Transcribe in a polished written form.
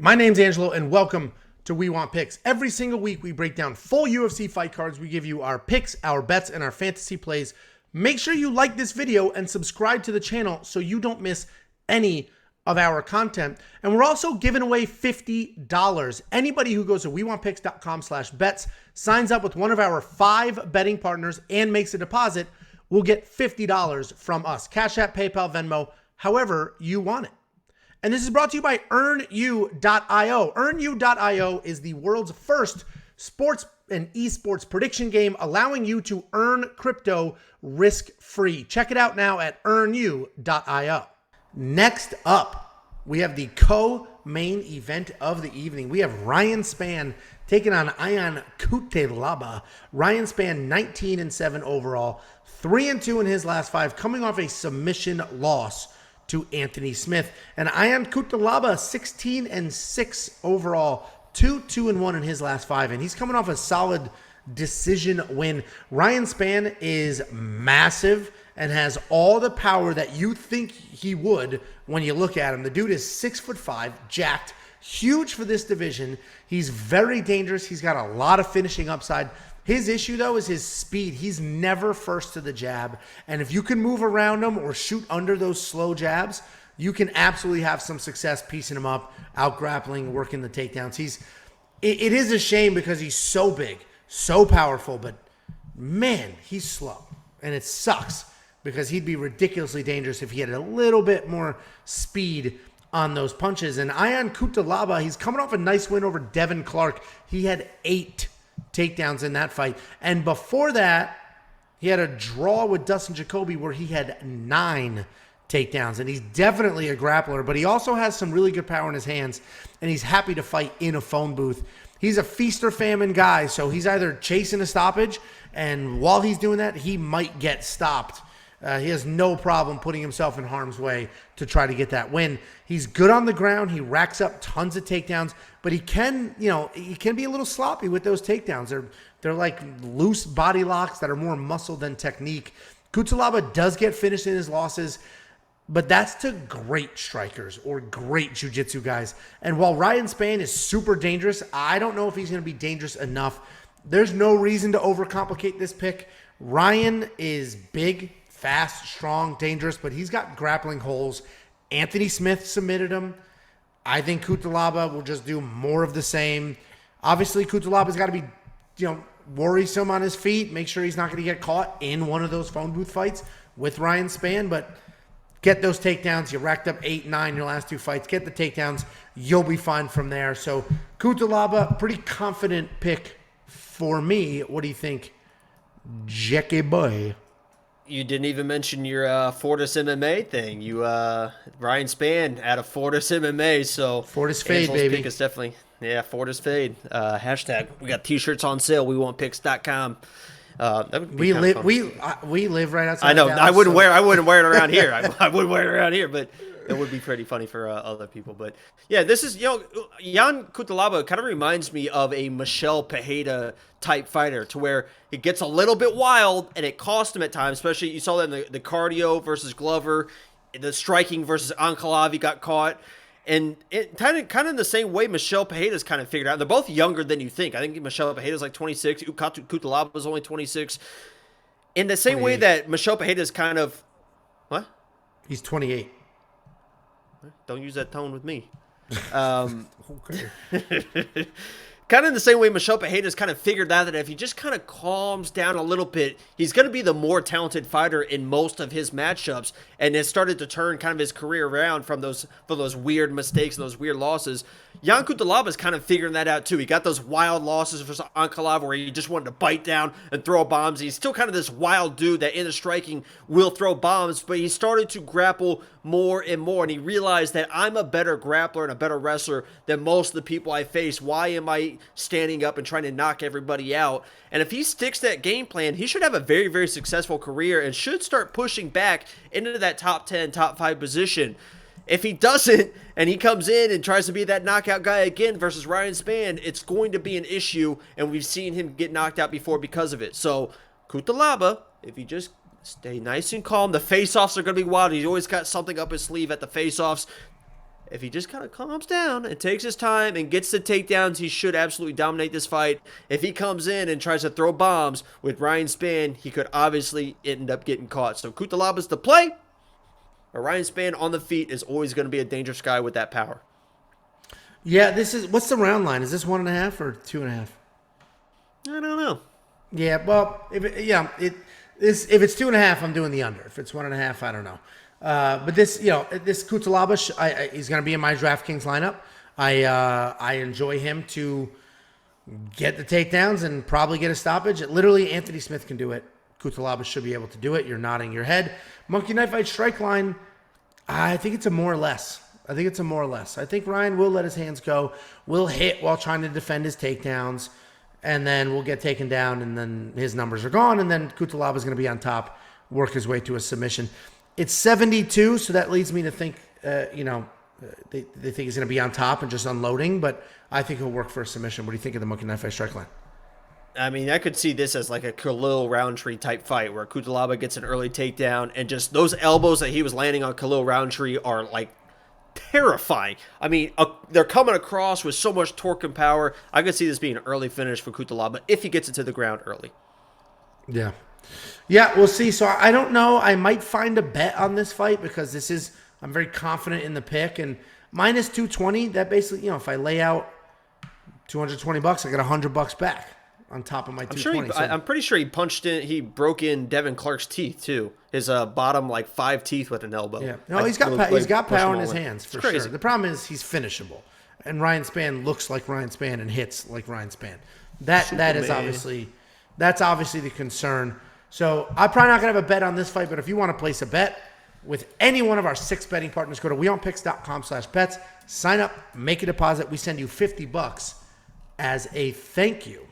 My name's Angelo, and welcome to We Want Picks. Every single week, we break down full UFC fight cards. We give you our picks, our bets, and our fantasy plays. Make sure you like this video and subscribe to the channel so you don't miss any of our content. And we're also giving away $50. Anybody who goes to WeWantPicks.com/bets, signs up with one of our 5 betting partners, and makes a deposit, will get $50 from us. Cash App, PayPal, Venmo, however you want it. And this is brought to you by EarnU.io. EarnU.io is the world's first sports and esports prediction game, allowing you to earn crypto risk-free. Check it out now at EarnU.io. Next up, we have the co-main event of the evening. We have Ryan Spann taking on Cutelaba. Ryan Spann, 19-7 overall, 3-2 in his last 5, coming off a submission loss to Anthony Smith. And Cutelaba, 16-6 overall, 2-1 in his last 5. And he's coming off a solid decision win. Ryan Spann is massive and has all the power that you think he would when you look at him. The dude is 6'5", jacked, huge for this division. He's very dangerous. He's got a lot of finishing upside. His issue, though, is his speed. He's never first to the jab. And if you can move around him or shoot under those slow jabs, you can absolutely have some success piecing him up, out-grappling, working the takedowns. It is a shame because he's so big, so powerful, but man, he's slow. And it sucks because he'd be ridiculously dangerous if he had a little bit more speed on those punches. And Cutelaba, he's coming off a nice win over Devin Clark. He had 8 takedowns in that fight. And before that, he had a draw with Dustin Jacoby where he had 9 takedowns. And he's definitely a grappler, but he also has some really good power in his hands, and he's happy to fight in a phone booth. He's a feast or famine guy, so he's either chasing a stoppage, and while he's doing that, he might get stopped. He has no problem putting himself in harm's way to try to get that win. He's good on the ground. He racks up tons of takedowns, but he can be a little sloppy with those takedowns. They're like loose body locks that are more muscle than technique. Cutelaba does get finished in his losses, but that's to great strikers or great jiu-jitsu guys. And while Ryan Spann is super dangerous, I don't know if he's going to be dangerous enough. There's no reason to overcomplicate this pick. Ryan is big, fast, strong, dangerous, but he's got grappling holes. Anthony Smith submitted him. I think Cutelaba will just do more of the same. Obviously, Cutelaba's got to be, worrisome on his feet. Make sure he's not going to get caught in one of those phone booth fights with Ryan Spann, but get those takedowns. You racked up 8, 9 your last 2 fights. Get the takedowns. You'll be fine from there. So Cutelaba, pretty confident pick for me. What do you think, Jackie boy? You didn't even mention your Fortis MMA thing. Ryan Spann out of Fortis MMA. So Fortis fade, baby. Pick is definitely, Fortis fade. Hashtag. We got t-shirts on sale. WeWantPicks.com. We live right outside. I know. Dallas, I wouldn't wear it around here. I wouldn't wear it around here, but it would be pretty funny for other people. But yeah, this is Jan Cutelaba kind of reminds me of a Michel Pereira type fighter, to where it gets a little bit wild and it cost him at times. Especially you saw that in the cardio versus Glover, the striking versus Ankalavi got caught. And it kind of in the same way Michel Pereira's kind of figured out. They're both younger than you think. I think Michel Pereira's like 26. Cutelaba was only 26. In the same 28. way that Michel Pereira's kind of... What? He's 28. Don't use that tone with me. Okay. Kind of in the same way Michel Pereira's kind of figured out that if he just kind of calms down a little bit, he's going to be the more talented fighter in most of his matchups, and has started to turn kind of his career around from those weird mistakes and those weird losses. Jan Cutelaba is kind of figuring that out too. He got those wild losses versus Ankalav where he just wanted to bite down and throw bombs. He's still kind of this wild dude that in the striking will throw bombs, but he started to grapple more and more, and he realized that I'm a better grappler and a better wrestler than most of the people I face. Why am I standing up and trying to knock everybody out? And if he sticks to that game plan, he should have a very, very successful career and should start pushing back into that top 10, top 5 position. If he doesn't, and he comes in and tries to be that knockout guy again versus Ryan Spann, it's going to be an issue, and we've seen him get knocked out before because of it. So, Cutelaba, if he just stay nice and calm, the face-offs are going to be wild. He's always got something up his sleeve at the face-offs. if he just kind of calms down and takes his time and gets the takedowns, he should absolutely dominate this fight. If he comes in and tries to throw bombs with Ryan Spann, he could obviously end up getting caught. So Cutelaba's the play. But Ryan Spann on the feet is always going to be a dangerous guy with that power. Yeah, what's the round line? Is this 1.5 or 2.5? I don't know. Yeah, well, if it's 2.5, I'm doing the under. If it's 1.5, I don't know. But this Cutelaba, he's going to be in my DraftKings lineup. I enjoy him to get the takedowns and probably get a stoppage. Literally, Anthony Smith can do it. Cutelaba should be able to do it. You're nodding your head. Monkey Knife Fight strike line, I think it's a more or less. I think Ryan will let his hands go, will hit while trying to defend his takedowns, and then we'll get taken down, and then his numbers are gone, and then Cutelaba is going to be on top, work his way to a submission. It's 72, so that leads me to think, they think he's going to be on top and just unloading, but I think he'll work for a submission. What do you think of the Monkey Knife Fight strike line? I mean, I could see this as like a Khalil Roundtree type fight where Cutelaba gets an early takedown, and just those elbows that he was landing on Khalil Roundtree are like terrifying. I mean, they're coming across with so much torque and power. I could see this being an early finish for Cutelaba if he gets it to the ground early. Yeah, we'll see. So I don't know. I might find a bet on this fight because I'm very confident in the pick, and minus 220. That basically, if I lay out $220, I get $100 back on top of my 220. I'm pretty sure he broke in Devin Clark's teeth too. His bottom 5 teeth with an elbow. Yeah, no, he's got power in his hands for sure. The problem is he's finishable, and Ryan Spann looks like Ryan Spann and hits like Ryan Spann. That's obviously the concern. So I'm probably not gonna have a bet on this fight, but if you want to place a bet with any one of our 6 betting partners, go to weonpicks.com/bets, sign up, make a deposit. We send you $50 as a thank you